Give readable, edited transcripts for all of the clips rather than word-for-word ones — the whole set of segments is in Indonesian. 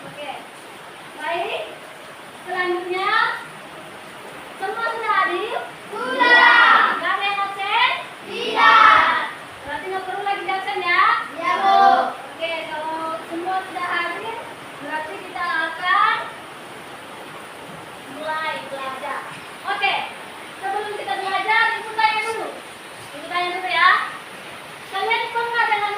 Oke. Baik. Selanjutnya semua sudah hadir? Sudah. Nggak ada yang absen? Tidak. Berarti nggak perlu lagi absen ya? Ya, Bu. Oke, kalau semua sudah hadir, berarti kita akan mulai belajar. Oke, sebelum kita belajar, ibu tanya dulu. Ibu tanya dulu ya. Kalian pernah dengar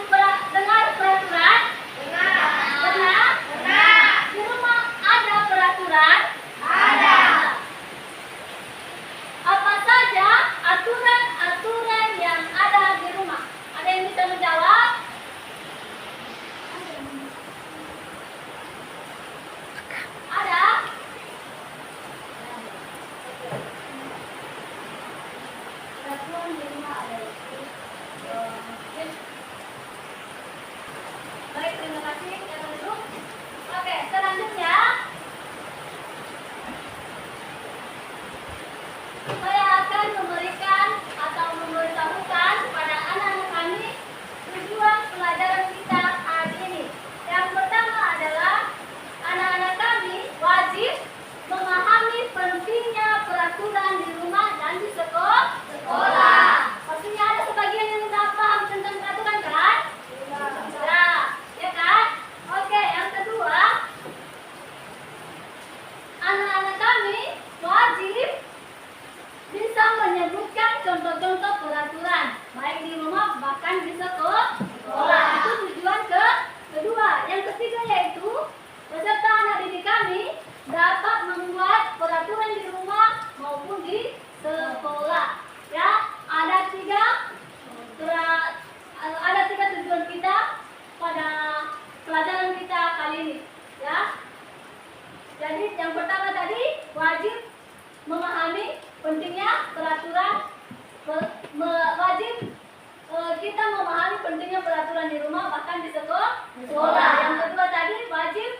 peraturan? Dengar. Pernah? Pernah. Di rumah ada peraturan? Ada. Apa saja aturan-aturan yang ada di rumah? Ada yang bisa menjawab? Ada? Peraturan di rumah ada. Baik, terima kasih. Jangan duduk. Oke, selanjutnya saya akan memberikan atau memberitahukan kepada anak-anak kami tujuan pelajaran kita hari ini. Yang pertama adalah anak-anak kami wajib memahami pentingnya peraturan di rumah dan di sekolah. Pastinya ada sebagian yang tidak paham tentang peraturan kan? Ya kan? Oke, yang kedua, anak-anak kami wajib bisa menyebutkan contoh-contoh peraturan baik di rumah bahkan di sekolah. Itu tujuan kedua. Yang ketiga yaitu peserta anak didik kami dapat membuat peraturan di rumah maupun di sekolah. Ya, ada tiga tujuan kita pada pelajaran kita kali ini. Ya. Jadi yang pertama tadi wajib memahami pentingnya peraturan, wajib kita memahami pentingnya peraturan di rumah bahkan di sekolah. Yang kedua tadi wajib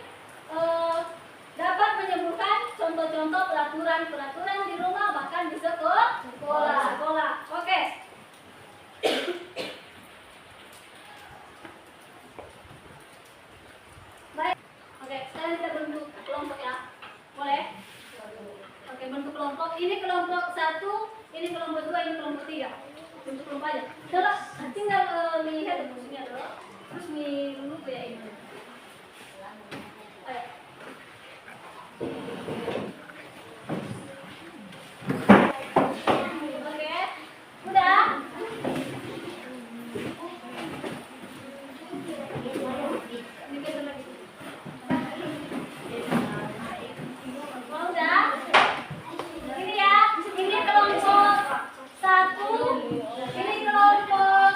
dapat menyebutkan contoh-contoh peraturan di rumah bahkan di sekolah. Oke. Baik. Oke, sekarang kita bentuk kelompok ya. Boleh? Oke, bentuk kelompok. Ini kelompok 1, ini kelompok 2, ini kelompok 3. Bentuk kelompok aja. Terus tinggal lihat posisinya dulu. Terus dulu kayak ini. Ayo. Oke. Udah? Dikit lagi. Oh, udah? Ini ya, ini kelompok 1, ini kelompok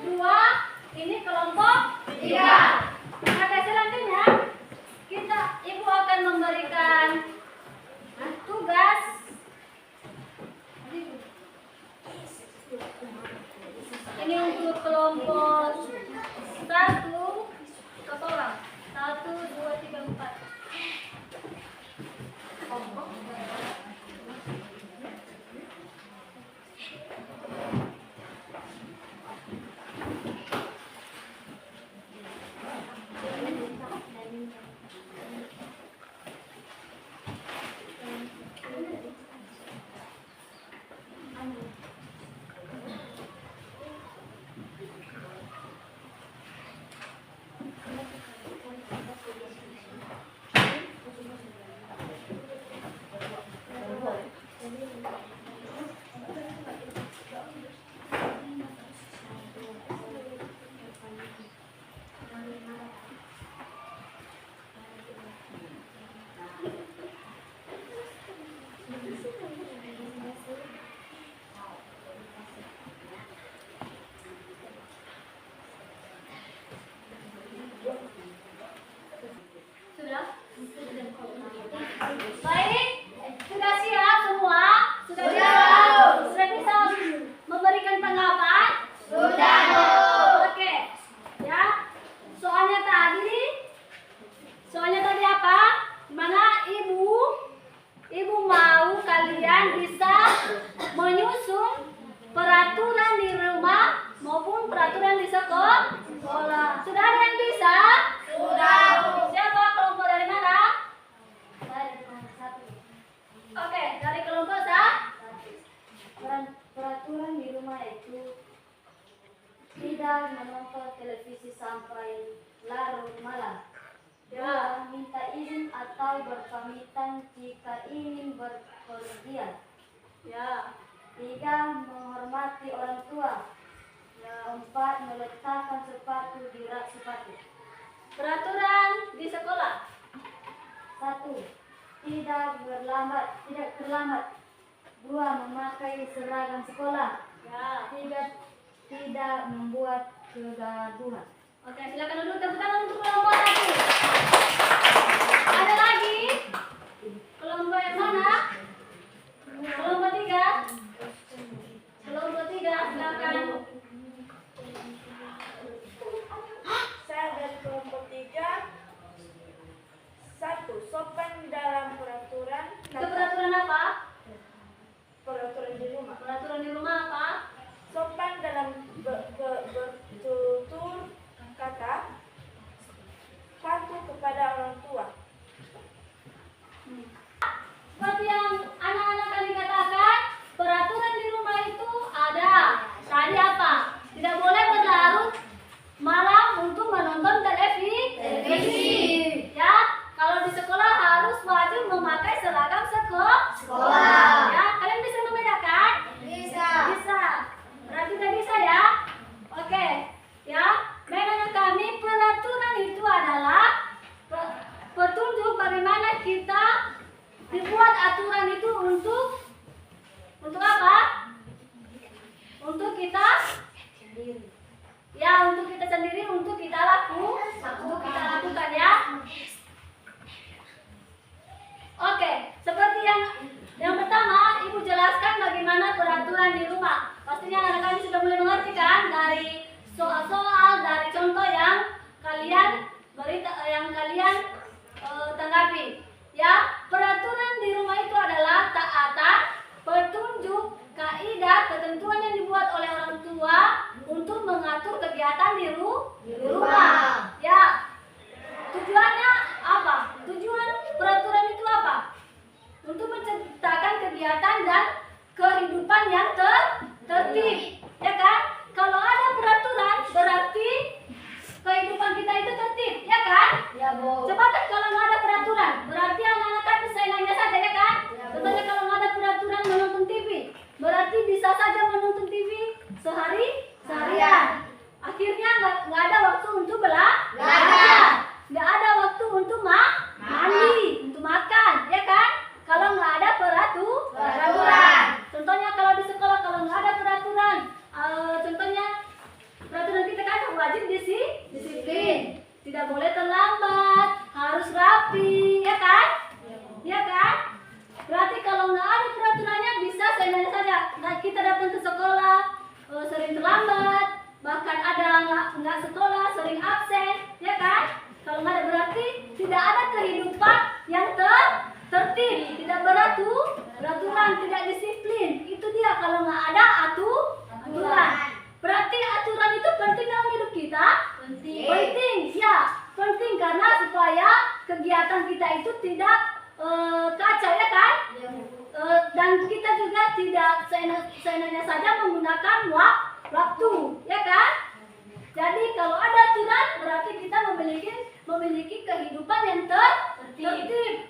2, ini kelompok 3. Oke, selanjutnya ibu akan memberikan tugas. Ini untuk kelompok 1 orang. 1, 2, 3, 4. televisi sampai larut malam. 2. Minta izin atau berpamitan jika ingin berpergian. Ya. 3. Menghormati orang tua. 4. Meletakkan sepatu di rak sepatu. Peraturan di sekolah. 1. Tidak terlambat. 2. Memakai seragam sekolah. Ya. 3. Tidak membuat kegaduhan. Oke, silakan duduk. Tepuk tangan untuk kelompok 1. Ada lagi? Kelompok yang mana? Kelompok 3. Kelompok 3, silakan. Saya dari kelompok 3. 1. Sopan dalam peraturan. Itu peraturan apa? Peraturan di rumah. Peraturan di rumah apa? Sopan dalam bertutur kata. Patuh kepada orang tua. Seperti yang anak-anak tadi katakan, peraturan di rumah itu ada. Tadi apa? Tidak boleh berlarut malam untuk menonton televisi. Ya, kalau di sekolah harus wajib memakai seragam sekolah. Ya, kalian bisa membedakan? Bisa. Berarti udah bisa ya? Oke. Ya, menurut kami peraturan itu adalah petunjuk bagaimana kita dibuat aturan itu untuk apa? Untuk kita ya, untuk kita sendiri, untuk kita lakukan ya. Oke, seperti yang pertama, Ibu jelaskan bagaimana peraturan di rumah. Pastinya anak-anak kami sudah mulai mengerti kan dari soal-soal, dari contoh yang kalian tanggapi. Ya, peraturan di rumah itu adalah taatan, petunjuk, kaidah, ketentuan yang dibuat oleh orang tua untuk mengatur kegiatan di rumah. Ya, tujuannya apa? Tujuan peraturan itu apa? Untuk menciptakan kegiatan dan kehidupan yang tertib, ya kan? Kalau ada peraturan berarti kehidupan kita itu tertib, ya kan? Ya, Bu. Coba kan kalau nggak ada peraturan, berarti anak-anak kan seenaknya saja, ya kan? Contohnya kalau nggak ada peraturan menonton TV, berarti bisa saja menonton TV seharian. Akhirnya nggak ada waktu untuk belajar, nggak ada waktu untuk mandi, untuk makan, ya kan? Kalau nggak ada peraturan. Contohnya kalau di sekolah kalau nggak ada peraturan, contohnya peraturan kita kan wajib disiplin, tidak boleh terlambat, harus rapi, ya kan? Ya kan? Berarti kalau nggak ada peraturannya bisa seenaknya saja. Nah, kita datang ke sekolah sering terlambat, bahkan ada nggak sekolah sering absen, ya kan? Kalau nggak ada berarti tidak ada kehidupan yang tertib, tidak beraturan, tidak disiplin. Itu dia kalau nggak ada aturan. Berarti aturan itu penting dalam hidup kita? Penting, ya. Penting karena supaya kegiatan kita itu tidak kacau, ya kan? Dan kita juga tidak seenaknya saja menggunakan waktu, ya kan? Jadi kalau ada aturan berarti kita memiliki kehidupan yang tertib.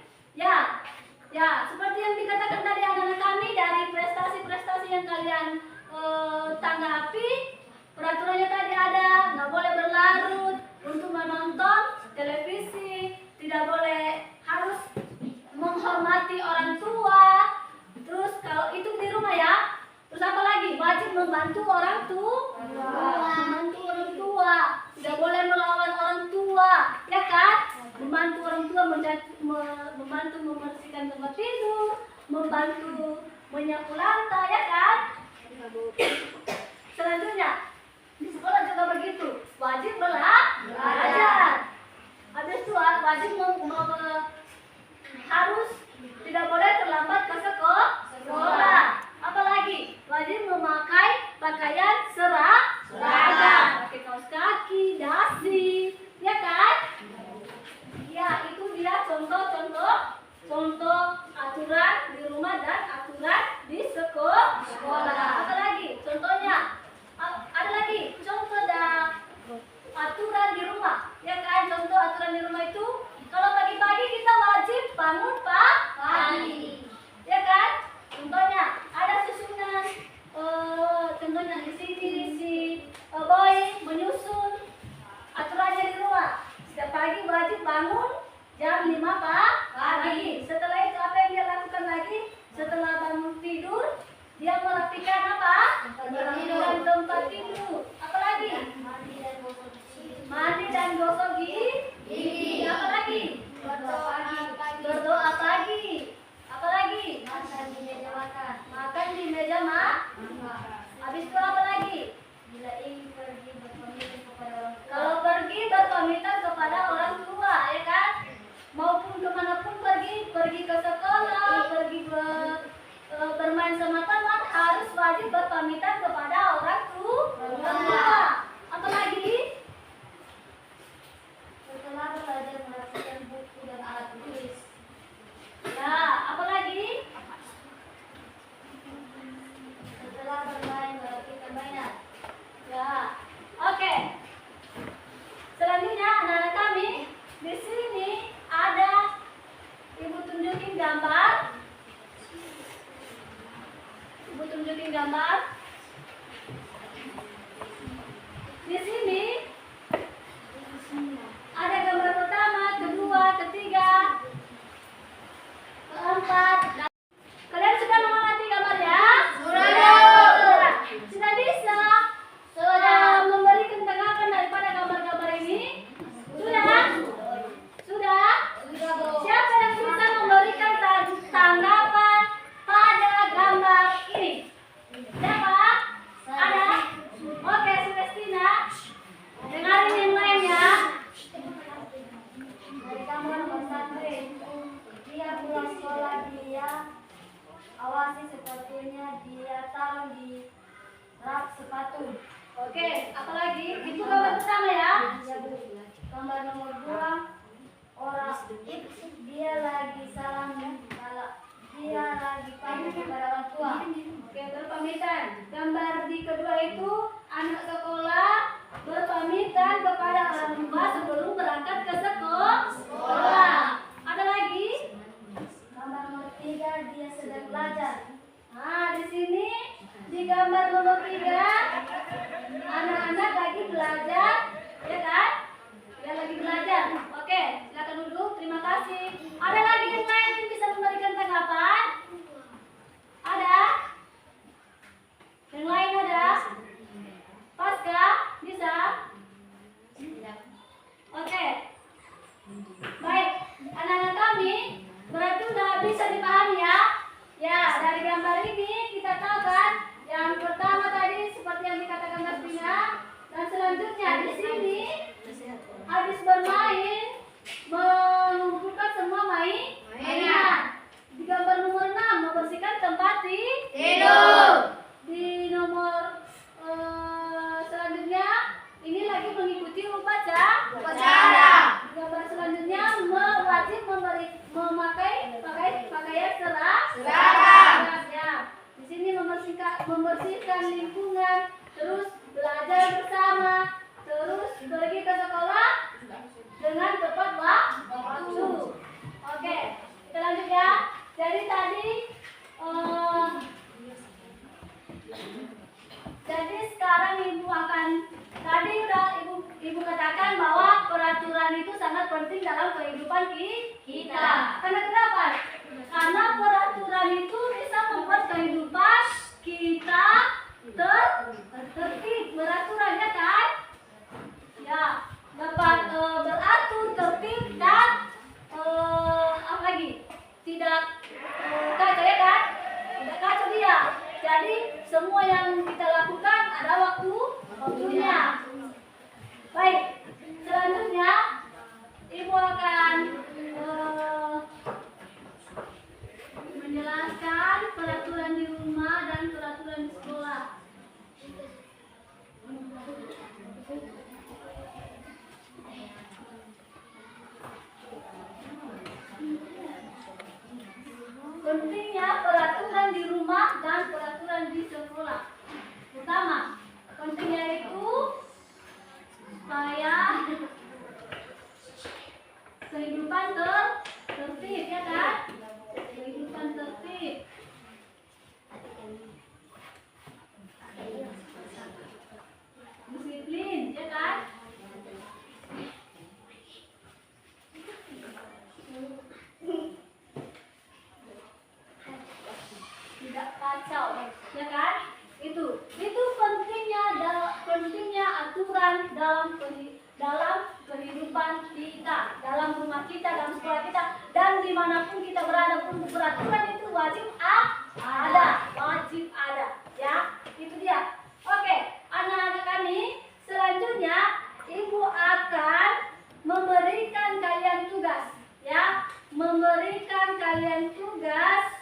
Ya, seperti yang dikatakan tadi anak-anak kami dari prestasi-prestasi yang kalian tanggapi, peraturannya tadi ada, nggak boleh berlarut untuk menonton televisi, tidak boleh, harus menghormati orang tua. Terus kalau itu di rumah ya, terus apa lagi? Wajib membantu orang tua, tidak boleh melawan orang tua, ya kan? Membantu orang tua, membantu membersihkan tempat tidur, membantu menyapu lantai, ya kan? Selanjutnya di sekolah juga begitu, wajib aturan di rumah. Ya kan? Contoh aturan di rumah itu kalau pagi-pagi kita wajib bangun pagi. Ya kan? Contohnya ada susunan contohnya di sini si boy menyusun aturannya di rumah. Setiap pagi wajib bangun jam 5 pagi. Setelah itu apa yang dia lakukan lagi? Setelah bangun tidur, dia merapikan apa? Merapikan tempat tidur. Apa lagi? Mandi dan gosok gigi. Apa lagi? Berdoa pagi. Apa lagi? Makan di meja makan. Makan di meja Habis itu apa lagi? Bila ingin pergi berpamitan kepada orang tua. Kalau pergi berpamitan kepada orang tua, ya kan? Maupun kemanapun pergi ke sekolah, pergi bermain sama teman, harus wajib berpamitan kepada orang tua. Apa lagi? Setelah belajar merapikan buku dan alat tulis. Ya, apa lagi? Setelah bermain merapikan mainan. Ya, oke. Selanjutnya anak-anak kami di sini ada ibu tunjukin gambar. Ibu tunjukin gambar. Di sini ada gambar pertama, kedua, ketiga, keempat. Kalian sudah mengamati gambarnya? Sudah bisa? Sudah memberikan tanggapan daripada gambar-gambar ini? Sudah? Siapa yang bisa memberikan tanggapan pada gambar ini? Siapa? Ada? Oke, Celestina. Dengarin yang lainnya. Dari gambar nomor 1. Dia pulang sekolah, dia awasi sepatunya, dia taruh di rak sepatu. Oke, apalagi? Itu gambar pertama ya. Gambar nomor 2. Orang dia lagi dia lagi pamit kepada orang tua. Oke, berpamitan. Gambar di kedua itu anak sekolah berpamitan kepada orang tua sebelum berangkat ke sekolah. Ada lagi? Gambar nomor 3, dia sedang belajar. Nah, di sini di gambar nomor 3 anak-anak lagi belajar, ya kan? Dia lagi belajar. Oke, silakan duduk. Terima kasih. Ada lagi yang lain yang bisa memberikan tanggapan? Ada? Yang lain ada? Pasca? Bisa? Oke. Baik, anak-anak kami berarti sudah bisa dipahami ya? Ya, dari gambar ini kita tahu kan? Yang pertama tadi seperti yang dikatakan Tasbina, dan selanjutnya di sini habis bermain mengumpulkan semua mainan. Di gambar nomor 6 membersihkan tempat tidur. Di nomor selanjutnya ini lagi mengikuti upacara. Di gambar selanjutnya wajib memakai pakaian seragam. Ya. Di sini membersihkan lingkungan, terus belajar bersama, terus pergi ke sekolah dengan tepat waktu. Oke, kita lanjut ya. Jadi jadi sekarang tadi udah ibu katakan bahwa peraturan itu sangat penting dalam kehidupan kita. Karena kenapa? Karena peraturan itu bisa membuat kehidupan kita tertib, beraturan ya kan? Ya, dapat beratur, tertib dan apa lagi? Tidak kacau ya kan? Tidak kacau dia. Jadi semua yang kita lakukan ada waktunya. Baik, selanjutnya ibu akan menjelaskan peraturan di rumah dan peraturan di sekolah. Kehidupan tertib, ya kan? Kehidupan tertib. Disiplin, ya kan? Tidak kacau, ya kan? Itu pentingnya aturan dalam kehidupan kita, dalam rumah kita, dalam sekolah kita, dan dimanapun kita berada pun peraturan itu wajib ada, ya. Itu dia. Oke, anak-anak kami, selanjutnya ibu akan memberikan kalian tugas, ya, memberikan kalian tugas.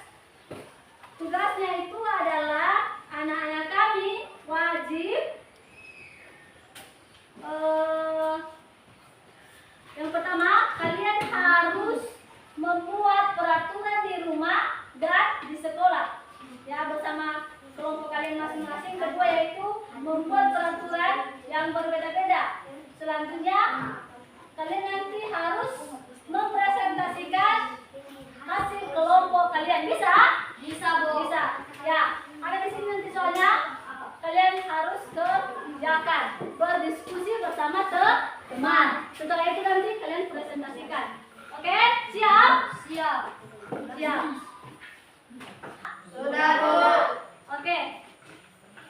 Tugasnya itu adalah anak-anak kami wajib yang pertama, kalian harus membuat peraturan di rumah dan di sekolah, ya, bersama kelompok kalian masing-masing. Kedua yaitu membuat peraturan yang berbeda-beda. Selanjutnya, kalian nanti harus mempresentasikan hasil kelompok kalian. Bisa? Bisa. Ya, ada di sini nanti soalnya kalian harus kerjakan, berdiskusi bersama teman. Setelah itu nanti kalian presentasikan. Oke? Siap? Siap. Sudah, Bu. Oke.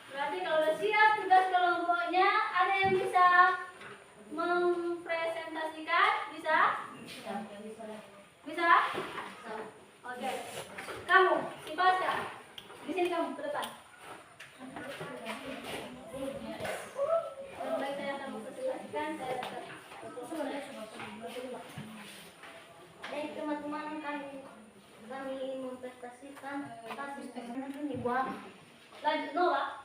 Berarti kalau udah siap tugas kelompoknya, ada yang bisa mempresentasikan? Bisa? Bisa? Oke. Kamu, si Pasca. Di sini kamu, ke depan. Baik, saya akan mempresentasikan. Baik teman-teman, kami mempresentasikan hasil kegiatan dibuat. Lanjut, Nova.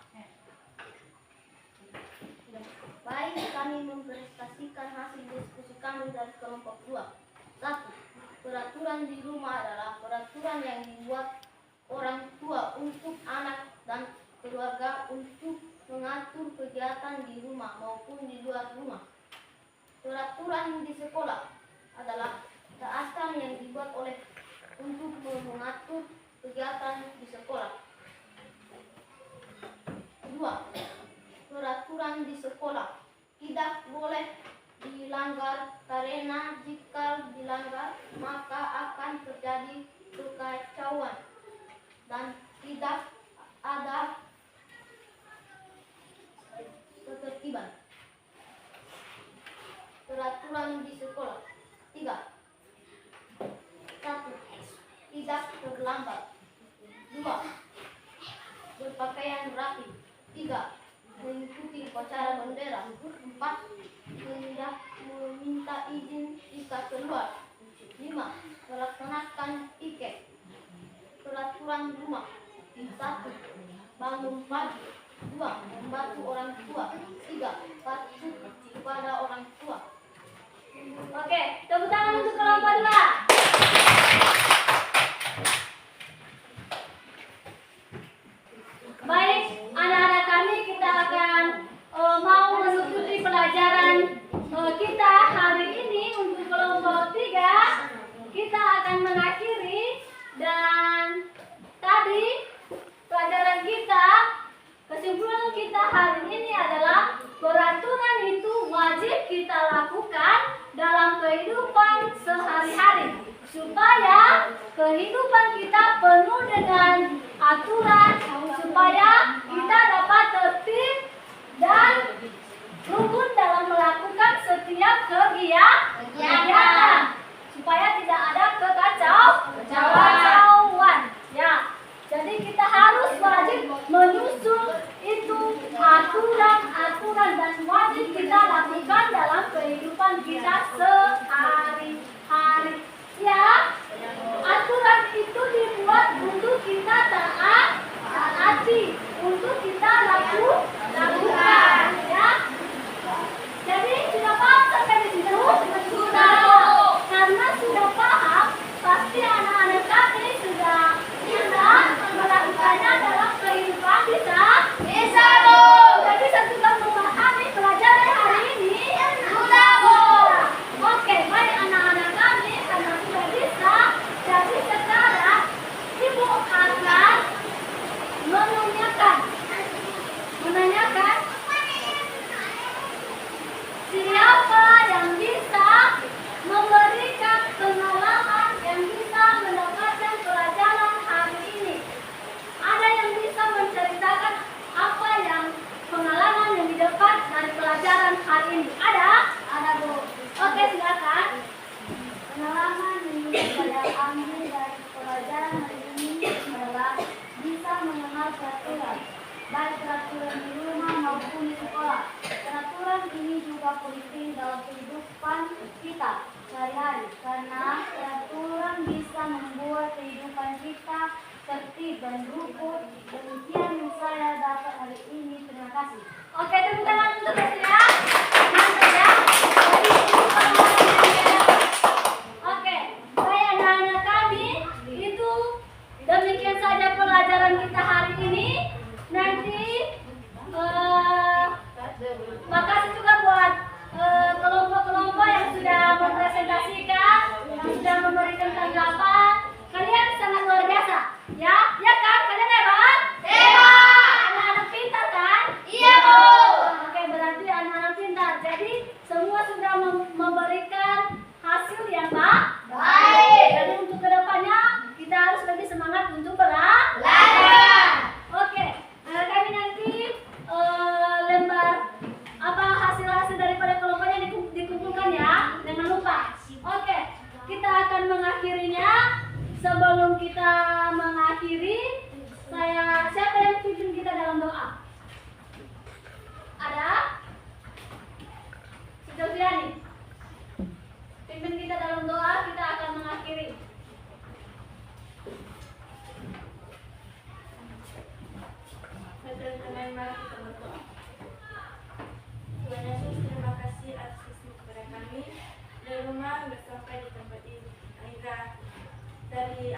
Baik, kami mempresentasikan hasil diskusi kami dari kelompok 2. 1. Peraturan di rumah adalah peraturan yang dibuat orang tua untuk anak dan keluarga untuk mengatur kegiatan di rumah maupun di luar rumah. Peraturan di sekolah adalah keasam yang dibuat oleh untuk mengatur kegiatan di sekolah. 2. Peraturan di sekolah tidak boleh dilanggar karena jika dilanggar maka akan terjadi kekacauan dan tidak ada ketertiban. Peraturan di sekolah. 3. 1. Tidak terlambat. 2. Berpakaian rapi. 3. Mengikuti upacara bendera. 4. Tidak meminta izin jika keluar. 5. Melaksanakan tiket. Peraturan rumah. 1. Bangun pagi. 2. Membantu orang tua. 3. Patuh kepada orang tua. Oke, tepuk tangan untuk kelompok 2. Baik, anak-anak kami, kita akan mau menutupi pelajaran kita hari ini untuk kelompok 3. Kita akan mengakhiri, dan tadi pelajaran kita, kesimpulan kita hari ini adalah peraturan itu wajib kita lakukan dalam kehidupan sehari-hari supaya kehidupan kita penuh dengan aturan, supaya kita dapat tertib dan rukun dalam melakukan setiap kegiatan, supaya tidak ada kekacauan. Ya, jadi kita harus wajib menyusun itu aturan dan wajib kita lakukan dalam kehidupan kita sehari-hari. Ya, aturan itu dibuat untuk kita taati, penting dalam kehidupan kita sehari-hari karena peraturan bisa membuat kehidupan kita tertib dan rukun. Demikian yang saya dapat hari ini. Terima kasih. Oke, tepuk tangan untuk ya. Mantap ya. Jadi itu pengalamannya. Oke, baik anak-anak kami, itu demikian saja pelajaran kita hari ini. Nanti makasih juga buat kelompok-kelompok yang sudah mempresentasikan, yang sudah memberikan tanggapan. Kalian sangat luar biasa, ya? Ya kan? Kalian hebat? Hebat! Anak-anak pintar kan? Iya, Bu! Oke, berarti anak-anak pintar. Jadi semua sudah memberikan hasil yang baik. Jadi untuk kedepannya kita harus lebih semangat untuk belajar. Oke, kami nanti lembar hasil-hasil daripada kelompoknya dikumpulkan ya, jangan lupa. Oke, kita akan mengakhirinya. Sebelum kita mengakhiri, siapa yang pimpin kita dalam doa? Ada? Sujauliani. Pimpin kita dalam doa, kita akan mengakhiri. Teman-teman, mari kita berdoa. Tuhan Yesus, terima kasih atas kasih kepada kami. Dari rumah sampai di tempat ini. Akhirnya dari